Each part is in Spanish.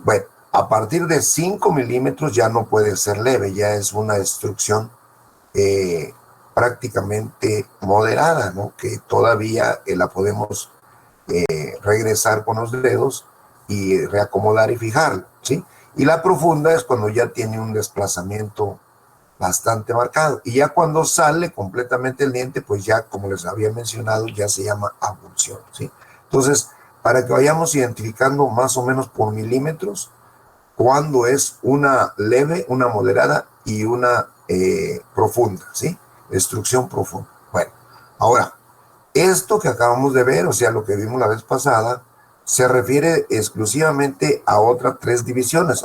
Bueno, a partir de 5 milímetros ya no puede ser leve, ya es una destrucción prácticamente moderada, ¿no? Que todavía la podemos regresar con los dedos y reacomodar y fijarlo, ¿sí? Y la profunda es cuando ya tiene un desplazamiento bastante marcado. Y ya cuando sale completamente el diente, pues ya, como les había mencionado, ya se llama avulsión, ¿sí? Entonces, para que vayamos identificando más o menos por milímetros, cuando es una leve, una moderada y una profunda, ¿sí? Destrucción profunda. Bueno, ahora, esto que acabamos de ver, o sea, lo que vimos la vez pasada, se refiere exclusivamente a otras tres divisiones,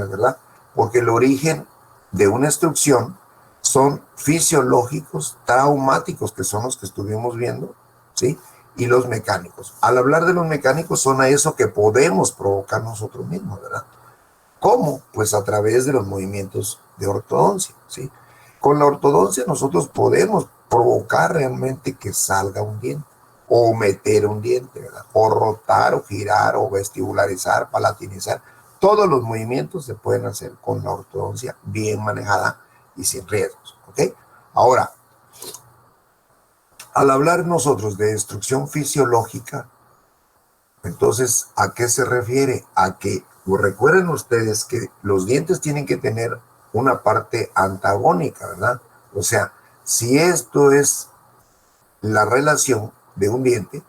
¿verdad? Porque el origen de una destrucción son fisiológicos, traumáticos, que son los que estuvimos viendo, ¿sí? Y los mecánicos. Al hablar de los mecánicos, son a eso que podemos provocar nosotros mismos, ¿verdad? ¿Cómo? Pues a través de los movimientos de ortodoncia, ¿sí? Con la ortodoncia nosotros podemos provocar realmente que salga un diente, o meter un diente, ¿verdad? O rotar, o girar, o vestibularizar, palatinizar. Todos los movimientos se pueden hacer con la ortodoncia bien manejada y sin riesgos, ¿ok? Ahora, al hablar nosotros de destrucción fisiológica, entonces, ¿a qué se refiere? A que, pues recuerden ustedes que los dientes tienen que tener una parte antagónica, ¿verdad? O sea, si esto es la relación de un diente,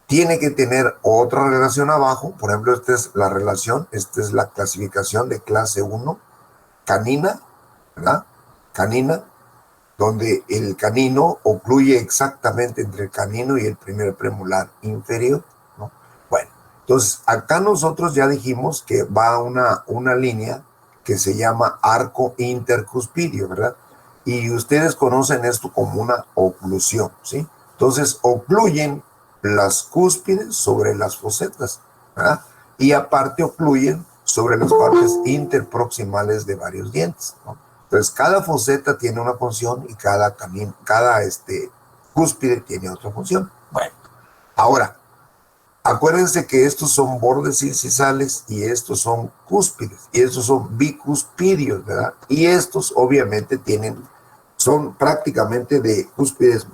tiene que tener otra relación abajo. Por ejemplo, esta es la relación, esta es la clasificación de clase 1, canina, ¿verdad? Canina, donde el canino ocluye exactamente entre el canino y el primer premolar inferior, ¿no? Bueno, entonces acá nosotros ya dijimos que va una línea que se llama arco intercuspidio, ¿verdad? Y ustedes conocen esto como una oclusión, ¿sí? Entonces ocluyen las cúspides sobre las fosetas, ¿verdad? Y aparte ocluyen sobre las partes interproximales de varios dientes, ¿no? Entonces, cada foseta tiene una función y cada cúspide tiene otra función. Bueno, ahora, acuérdense que estos son bordes incisales y estos son cúspides y estos son bicuspidios, ¿verdad? Y estos obviamente son prácticamente de cúspides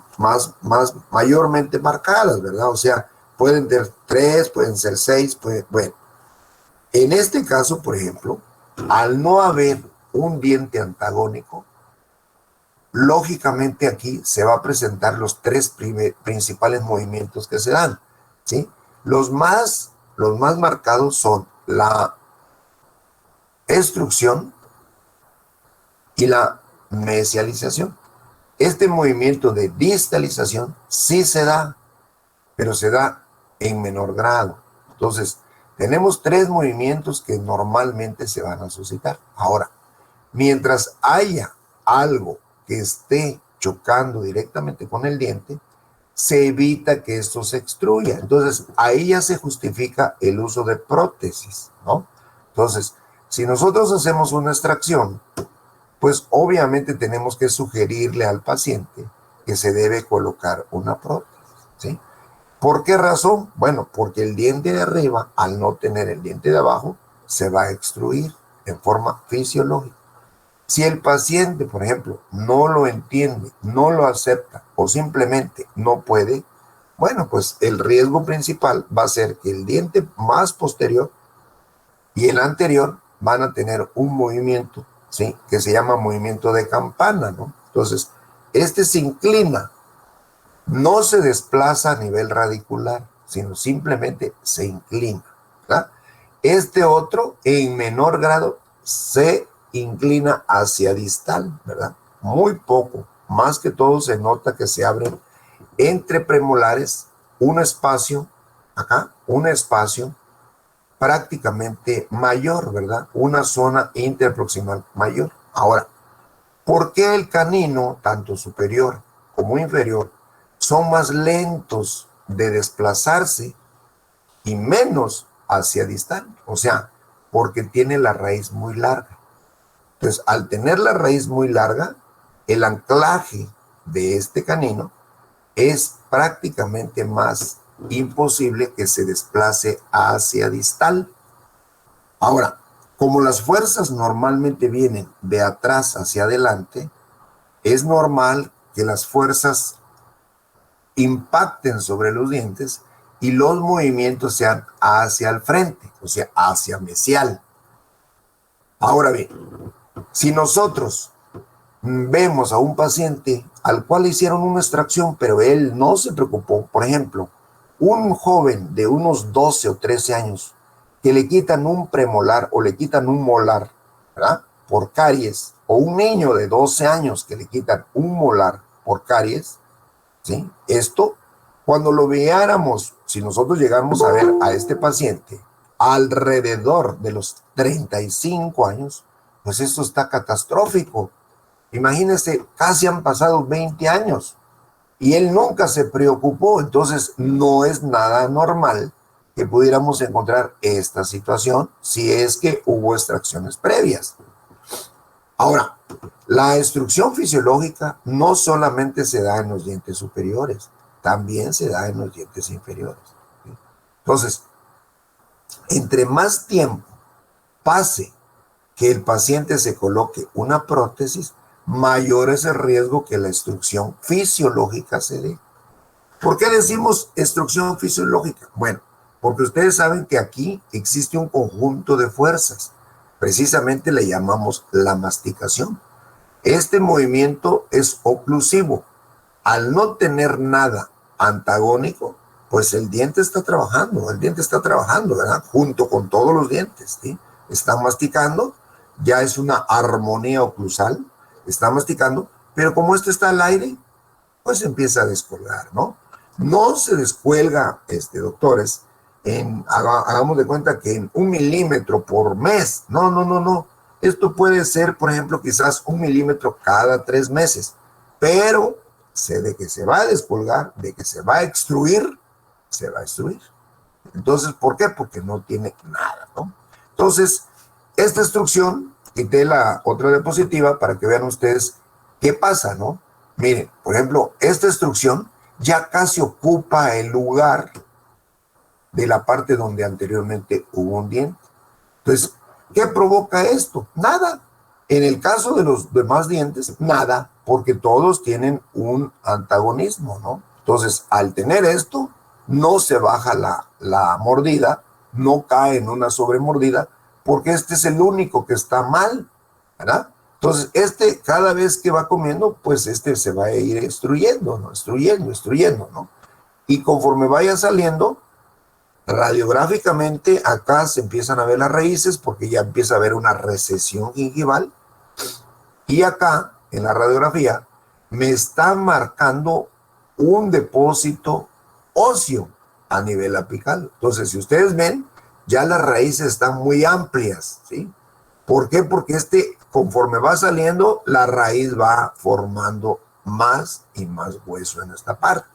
mayormente marcadas, ¿verdad? O sea, pueden ser 3, pueden ser 6, bueno. En este caso, por ejemplo, al no haber un diente antagónico, lógicamente aquí se va a presentar los tres principales movimientos que se dan, ¿sí? Los más marcados son la extrusión y la mesialización. Este movimiento de distalización sí se da, pero se da en menor grado. Entonces, tenemos tres movimientos que normalmente se van a suscitar. Ahora, mientras haya algo que esté chocando directamente con el diente, se evita que esto se extruya. Entonces, ahí ya se justifica el uso de prótesis, ¿no? Entonces, si nosotros hacemos una extracción, pues obviamente tenemos que sugerirle al paciente que se debe colocar una prótesis, ¿sí? ¿Por qué razón? Bueno, porque el diente de arriba, al no tener el diente de abajo, se va a extruir en forma fisiológica. Si el paciente, por ejemplo, no lo entiende, no lo acepta o simplemente no puede, bueno, pues el riesgo principal va a ser que el diente más posterior y el anterior van a tener un movimiento, ¿sí? Que se llama movimiento de campana, ¿no? Entonces, este se inclina, no se desplaza a nivel radicular, sino simplemente se inclina, ¿verdad? Este otro, en menor grado, se inclina hacia distal, ¿verdad? Muy poco, más que todo se nota que se abren entre premolares un espacio, acá, un espacio prácticamente mayor, ¿verdad? Una zona interproximal mayor. Ahora, ¿por qué el canino, tanto superior como inferior, son más lentos de desplazarse y menos hacia distal? O sea, porque tiene la raíz muy larga. Entonces, al tener la raíz muy larga, el anclaje de este canino es prácticamente más imposible que se desplace hacia distal. Ahora, como las fuerzas normalmente vienen de atrás hacia adelante, es normal que las fuerzas impacten sobre los dientes y los movimientos sean hacia el frente, o sea, hacia mesial. Ahora bien, si nosotros vemos a un paciente al cual le hicieron una extracción, pero él no se preocupó, por ejemplo, un joven de unos 12 o 13 años que le quitan un premolar o le quitan un molar, ¿verdad? Por caries, o un niño de 12 años que le quitan un molar por caries, ¿sí? Esto, cuando lo veáramos, si nosotros llegáramos a ver a este paciente alrededor de los 35 años, pues esto está catastrófico. Imagínense, casi han pasado 20 años y él nunca se preocupó, entonces no es nada normal que pudiéramos encontrar esta situación si es que hubo extracciones previas. Ahora, la extrusión fisiológica no solamente se da en los dientes superiores, también se da en los dientes inferiores. Entonces, entre más tiempo pase que el paciente se coloque una prótesis, mayor es el riesgo que la extrusión fisiológica se dé. ¿Por qué decimos extrusión fisiológica? Bueno, porque ustedes saben que aquí existe un conjunto de fuerzas. Precisamente le llamamos la masticación. Este movimiento es oclusivo. Al no tener nada antagónico, pues el diente está trabajando, ¿verdad? Junto con todos los dientes, ¿sí? Está masticando, ya es una armonía oclusal, está masticando, pero como esto está al aire, pues empieza a descolgar, ¿no? No se descuelga, doctores, hagamos de cuenta que en 1 milímetro por mes. No, no, no, no. Esto puede ser, por ejemplo, quizás 1 milímetro cada 3 meses, pero de que se va a descolgar, de que se va a extruir, se va a extruir. Entonces, ¿por qué? Porque no tiene nada, ¿no? Entonces, esta extrusión, quité la otra diapositiva para que vean ustedes qué pasa, ¿no? Miren, por ejemplo, esta extrusión ya casi ocupa el lugar de la parte donde anteriormente hubo un diente. Entonces, ¿qué provoca esto? Nada. En el caso de los demás dientes, nada, porque todos tienen un antagonismo, ¿no? Entonces, al tener esto, no se baja la mordida, no cae en una sobremordida, porque este es el único que está mal, ¿verdad? Entonces, cada vez que va comiendo, pues se va a ir extruyendo, ¿no? Extruyendo, ¿no? Y conforme vaya saliendo, radiográficamente acá se empiezan a ver las raíces porque ya empieza a haber una recesión gingival, y acá en la radiografía me está marcando un depósito óseo a nivel apical. Entonces, si ustedes ven, ya las raíces están muy amplias, ¿sí? ¿Por qué? Porque conforme va saliendo, la raíz va formando más y más hueso en esta parte,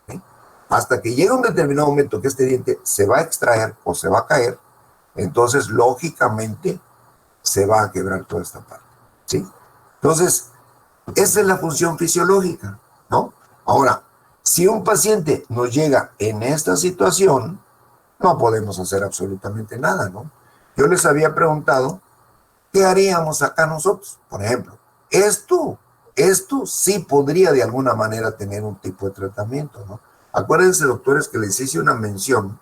¿sí? Hasta que llega un determinado momento que este diente se va a extraer o se va a caer, entonces lógicamente se va a quebrar toda esta parte, ¿sí? Entonces, esa es la función fisiológica, ¿no? Ahora, si un paciente nos llega en esta situación, no podemos hacer absolutamente nada, ¿no? Yo les había preguntado, ¿qué haríamos acá nosotros? Por ejemplo, esto sí podría de alguna manera tener un tipo de tratamiento, ¿no? Acuérdense, doctores, que les hice una mención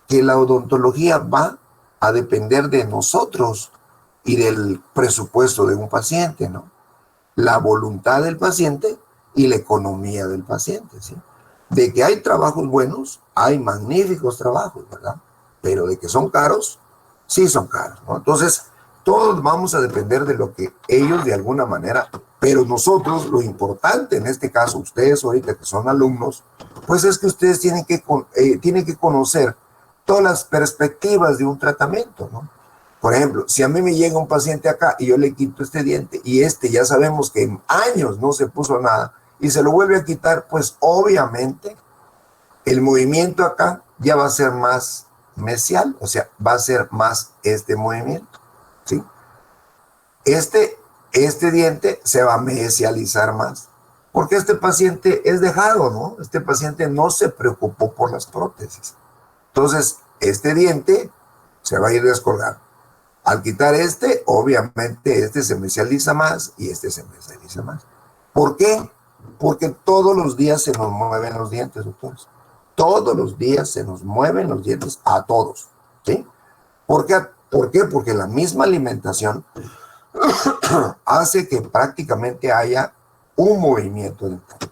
que la odontología va a depender de nosotros y del presupuesto de un paciente, ¿no? La voluntad del paciente y la economía del paciente, ¿sí? De que hay trabajos buenos, hay magníficos trabajos, ¿verdad? Pero de que son caros, sí son caros, ¿no? Entonces, todos vamos a depender de lo que ellos de alguna manera, pero nosotros, lo importante en este caso, ustedes ahorita que son alumnos, pues es que ustedes tienen que conocer todas las perspectivas de un tratamiento, ¿no? Por ejemplo, si a mí me llega un paciente acá y yo le quito este diente y ya sabemos que en años no se puso nada y se lo vuelve a quitar, pues obviamente el movimiento acá ya va a ser más mesial, o sea, va a ser más este movimiento, ¿sí? Este diente se va a mesializar más, porque este paciente es dejado, ¿no? Este paciente no se preocupó por las prótesis. Entonces, este diente se va a ir descolgando. Al quitar este, obviamente este se mesializa más y este se mesializa más. ¿Por qué? Porque todos los días se nos mueven los dientes, doctores. Todos los días se nos mueven los dientes a todos, ¿sí? ¿Por qué? Porque la misma alimentación hace que prácticamente haya un movimiento dental.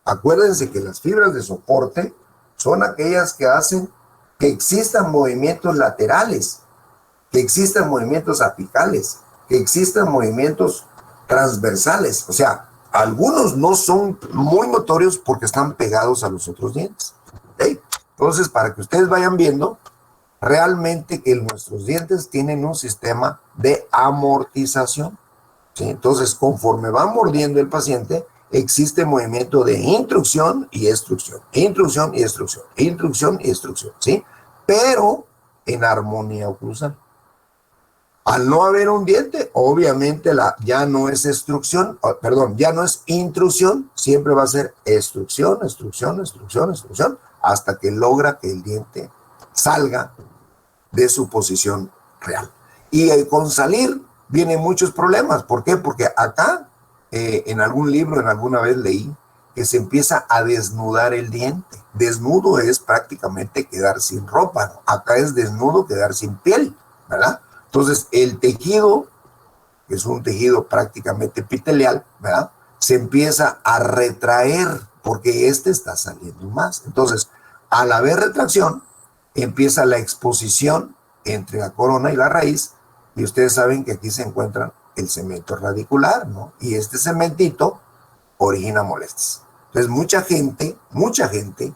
Acuérdense que las fibras de soporte son aquellas que hacen que existan movimientos laterales, que existan movimientos apicales, que existan movimientos transversales. O sea, algunos no son muy notorios porque están pegados a los otros dientes. ¿Okay? Entonces, para que ustedes vayan viendo, realmente que nuestros dientes tienen un sistema de amortización, ¿sí? Entonces, conforme va mordiendo el paciente, existe movimiento de intrusión y extrusión, intrusión y extrusión, intrusión y extrusión, ¿sí? Pero en armonía oclusal. Al no haber un diente, obviamente ya no es extrusión, perdón, ya no es intrusión, siempre va a ser extrusión, extrusión, extrusión, extrusión, hasta que logra que el diente salga de su posición real. Y con salir vienen muchos problemas. ¿Por qué? Porque acá, en algún libro, en alguna vez leí, que se empieza a desnudar el diente. Desnudo es prácticamente quedar sin ropa, ¿no? Acá es desnudo quedar sin piel, ¿verdad? Entonces, el tejido, que es un tejido prácticamente epitelial, ¿verdad? Se empieza a retraer porque este está saliendo más. Entonces, al haber retracción, empieza la exposición entre la corona y la raíz, y ustedes saben que aquí se encuentra el cemento radicular, ¿no? Y este cementito origina molestias. Entonces, mucha gente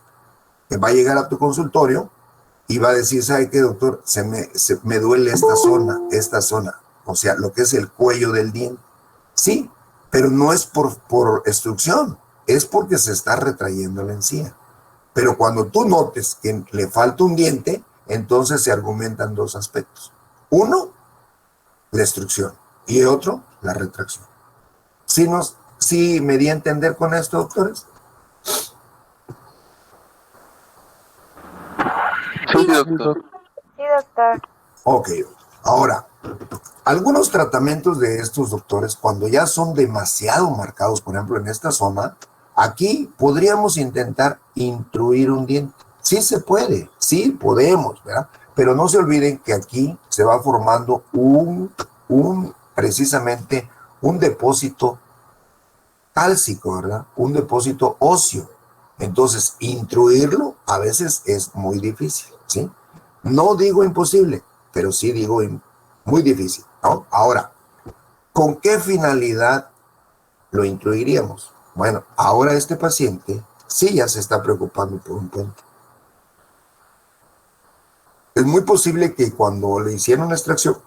que va a llegar a tu consultorio y va a decir, ¿sabe qué, doctor? Me duele esta zona, o sea, lo que es el cuello del diente. Sí, pero no es por extrusión, es porque se está retrayendo la encía. Pero cuando tú notes que le falta un diente, entonces se argumentan dos aspectos. Uno, la extrusión, y otro, la retracción. ¿Sí me di a entender con esto, doctores? Sí, doctor. Sí, doctor. Ok, ahora, algunos tratamientos de estos, doctores, cuando ya son demasiado marcados, por ejemplo, en esta zona, aquí podríamos intentar intruir un diente. Sí se puede, sí podemos, ¿verdad? Pero no se olviden que aquí se va formando precisamente un depósito cálcico, ¿verdad? Un depósito óseo. Entonces, intruirlo a veces es muy difícil, ¿sí? No digo imposible, pero sí digo muy difícil, ¿no? Ahora, ¿con qué finalidad lo intruiríamos? Bueno, ahora este paciente sí ya se está preocupando por un puente. Es muy posible que cuando le hicieron la extracción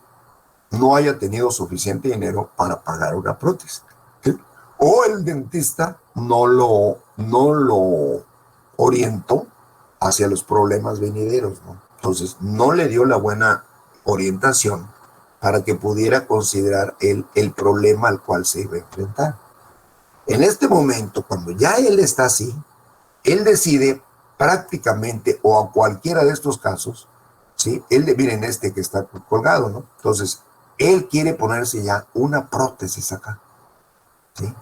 no haya tenido suficiente dinero para pagar una prótesis, ¿sí? O el dentista no lo orientó hacia los problemas venideros, ¿no? Entonces, no le dio la buena orientación para que pudiera considerar el problema al cual se iba a enfrentar. En este momento, cuando ya él está así, él decide prácticamente, o a cualquiera de estos casos, ¿sí? Miren este que está colgado, ¿no? Entonces, él quiere ponerse ya una prótesis acá, ¿sí?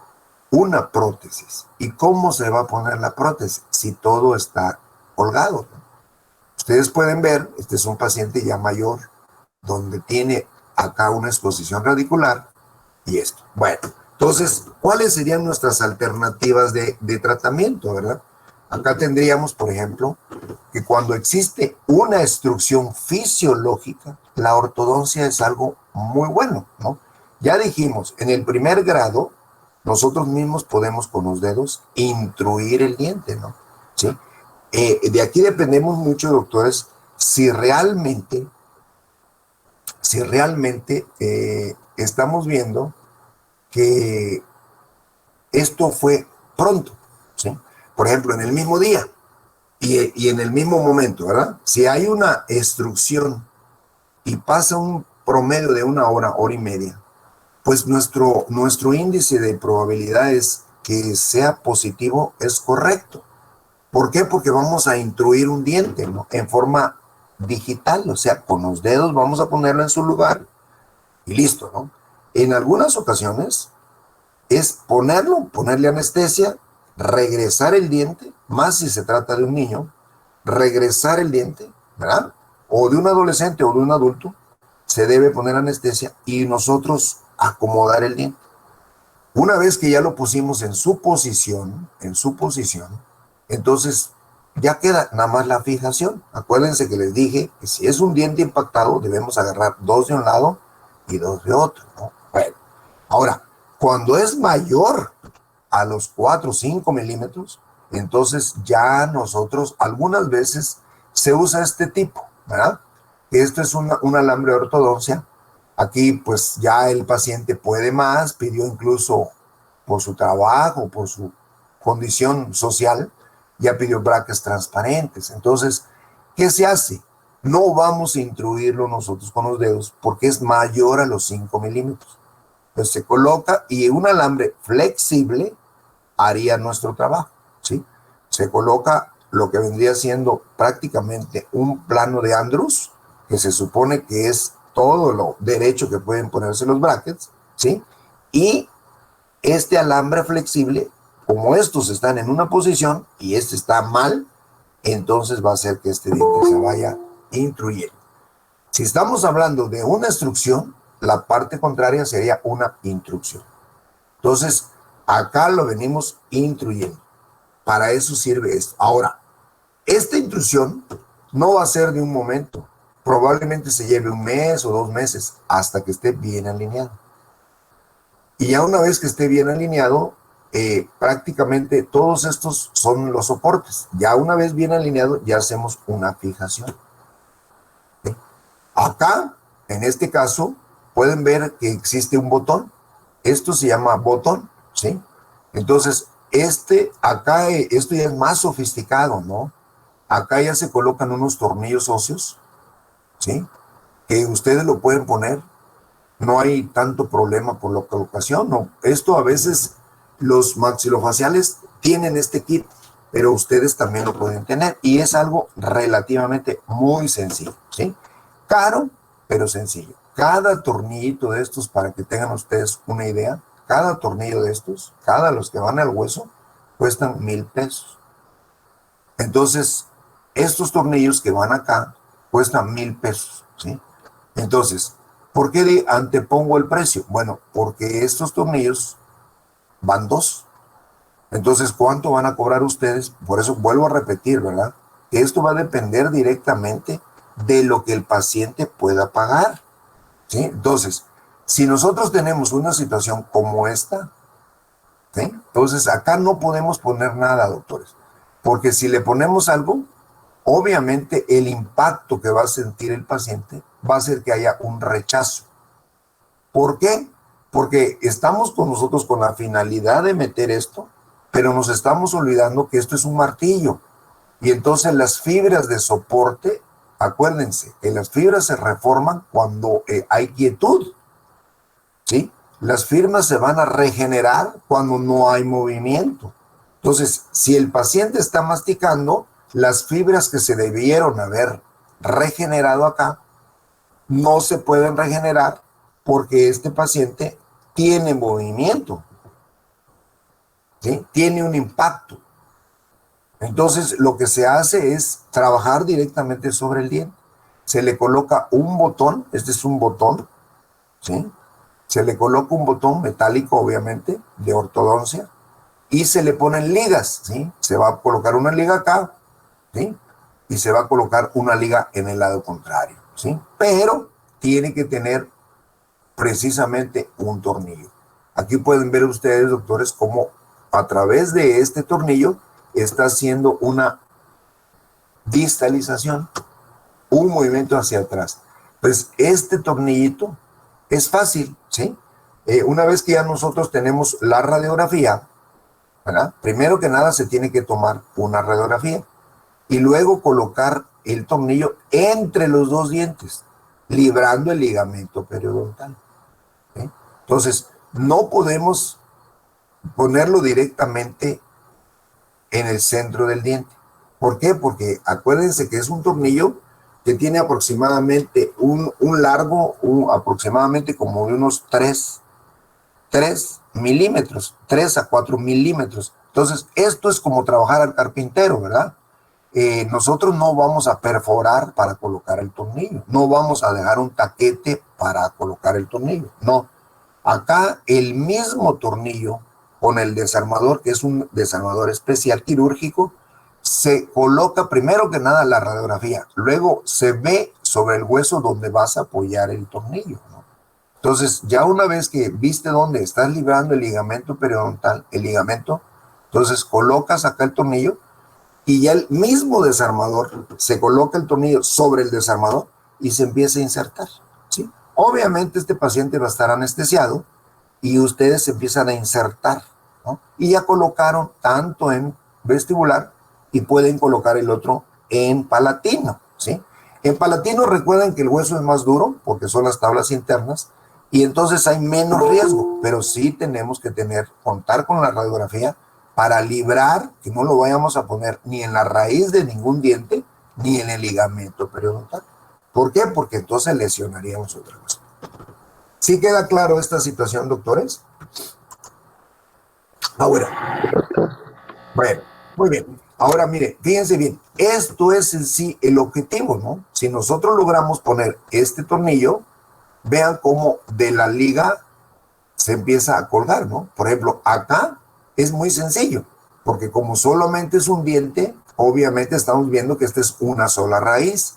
Una prótesis. ¿Y cómo se va a poner la prótesis si todo está colgado, ¿no? Ustedes pueden ver, este es un paciente ya mayor, donde tiene acá una exposición radicular y esto. Bueno, entonces, ¿cuáles serían nuestras alternativas de tratamiento, verdad? Acá tendríamos, por ejemplo, que cuando existe una extrusión fisiológica, la ortodoncia es algo muy bueno, ¿no? Ya dijimos, en el primer grado, nosotros mismos podemos con los dedos intruir el diente, ¿no? ¿Sí? De aquí dependemos mucho, doctores, si realmente estamos viendo que esto fue pronto, ¿sí? Por ejemplo, en el mismo día y en el mismo momento, ¿verdad? Si hay una extrusión y pasa un promedio de una hora, hora y media, pues nuestro índice de probabilidades que sea positivo es correcto. ¿Por qué? Porque vamos a intruir un diente, ¿no? En forma digital, o sea, con los dedos vamos a ponerlo en su lugar y listo, ¿no? En algunas ocasiones es ponerle anestesia, regresar el diente, más si se trata de un niño, regresar el diente, ¿verdad? O de un adolescente o de un adulto, se debe poner anestesia y nosotros acomodar el diente. Una vez que ya lo pusimos en su posición, entonces ya queda nada más la fijación. Acuérdense que les dije que si es un diente impactado, debemos agarrar dos de un lado y dos de otro, ¿no? Bueno, ahora, cuando es mayor a los 4 o 5 milímetros, entonces ya nosotros, algunas veces se usa este tipo, ¿verdad? Esto es un alambre de ortodoncia. Aquí pues ya el paciente puede más, pidió incluso por su trabajo, por su condición social, ya pidió brackets transparentes. Entonces, ¿qué se hace? No vamos a intruirlo nosotros con los dedos porque es mayor a los 5 milímetros. Entonces se coloca y un alambre flexible haría nuestro trabajo, ¿sí? Se coloca lo que vendría siendo prácticamente un plano de Andrews, que se supone que es todo lo derecho que pueden ponerse los brackets, ¿sí? Y este alambre flexible, como estos están en una posición y este está mal, entonces va a hacer que este diente se vaya intruyendo. Si estamos hablando de una extrusión, la parte contraria sería una intrusión. Entonces, acá lo venimos intruyendo. Para eso sirve esto. Ahora, esta intrusión no va a ser de un momento. Probablemente se lleve un mes o 2 meses hasta que esté bien alineado. Y ya una vez que esté bien alineado, prácticamente todos estos son los soportes. Ya una vez bien alineado, ya hacemos una fijación. ¿Sí? Acá, en este caso, pueden ver que existe un botón. Esto se llama botón, ¿sí? Entonces, acá, esto ya es más sofisticado, ¿no? Acá ya se colocan unos tornillos óseos, ¿sí? Que ustedes lo pueden poner. No hay tanto problema por la colocación, ¿no? Esto a veces los maxilofaciales tienen este kit, pero ustedes también lo pueden tener. Y es algo relativamente muy sencillo, ¿sí? Caro, pero sencillo. Cada tornillito de estos, para que tengan ustedes una idea, cada tornillo de estos, cada los que van al hueso, cuestan 1,000 pesos. Entonces, estos tornillos que van acá cuestan 1,000 pesos, ¿sí? Entonces, ¿por qué antepongo el precio? Bueno, porque estos tornillos van dos. Entonces, ¿cuánto van a cobrar ustedes? Por eso vuelvo a repetir, ¿verdad? Que esto va a depender directamente de lo que el paciente pueda pagar, ¿sí? Entonces, si nosotros tenemos una situación como esta, ¿sí? Entonces acá no podemos poner nada, doctores, porque si le ponemos algo, obviamente el impacto que va a sentir el paciente va a hacer que haya un rechazo. ¿Por qué? Porque estamos con nosotros con la finalidad de meter esto, pero nos estamos olvidando que esto es un martillo. Y entonces las fibras de soporte, acuérdense que las fibras se reforman cuando hay quietud, ¿sí? Las fibras se van a regenerar cuando no hay movimiento. Entonces, si el paciente está masticando, las fibras que se debieron haber regenerado acá no se pueden regenerar porque este paciente tiene movimiento, ¿sí? Tiene un impacto. Entonces, lo que se hace es trabajar directamente sobre el diente. Se le coloca un botón, este es un botón, ¿sí? Se le coloca un botón metálico, obviamente, de ortodoncia, y se le ponen ligas, ¿sí? Se va a colocar una liga acá, ¿sí? Y se va a colocar una liga en el lado contrario, ¿sí? Pero tiene que tener precisamente un tornillo. Aquí pueden ver ustedes, doctores, cómo a través de este tornillo está haciendo una distalización, un movimiento hacia atrás. Pues este tornillito es fácil, ¿sí? Una vez que ya nosotros tenemos la radiografía, ¿verdad? Primero que nada se tiene que tomar una radiografía y luego colocar el tornillo entre los dos dientes, librando el ligamento periodontal, ¿sí? Entonces, no podemos ponerlo directamente en el centro del diente. ¿Por qué? Porque acuérdense que es un tornillo que tiene aproximadamente un largo, aproximadamente como de unos 3 milímetros, 3 a 4 milímetros. Entonces, esto es como trabajar al carpintero, ¿verdad? Nosotros no vamos a perforar para colocar el tornillo, no vamos a dejar un taquete para colocar el tornillo, no. Acá el mismo tornillo con el desarmador, que es un desarmador especial quirúrgico, se coloca primero que nada la radiografía, luego se ve sobre el hueso donde vas a apoyar el tornillo, ¿no? Entonces, ya una vez que viste dónde estás librando el ligamento periodontal, el ligamento, entonces colocas acá el tornillo y ya el mismo desarmador se coloca el tornillo sobre el desarmador y se empieza a insertar, ¿sí? Obviamente este paciente va a estar anestesiado y ustedes se empiezan a insertar, ¿no? Y ya colocaron tanto en vestibular y pueden colocar el otro en palatino, ¿sí? En palatino recuerden que el hueso es más duro porque son las tablas internas y entonces hay menos riesgo, pero sí tenemos que contar con la radiografía para librar que no lo vayamos a poner ni en la raíz de ningún diente ni en el ligamento periodontal. ¿Por qué? Porque entonces lesionaríamos otra cosa. ¿Sí queda claro esta situación, doctores? Ahora, bueno, muy bien. Ahora, mire, fíjense bien, esto es en sí el objetivo, ¿no? Si nosotros logramos poner este tornillo, vean cómo de la liga se empieza a colgar, ¿no? Por ejemplo, acá es muy sencillo, porque como solamente es un diente, obviamente estamos viendo que esta es una sola raíz.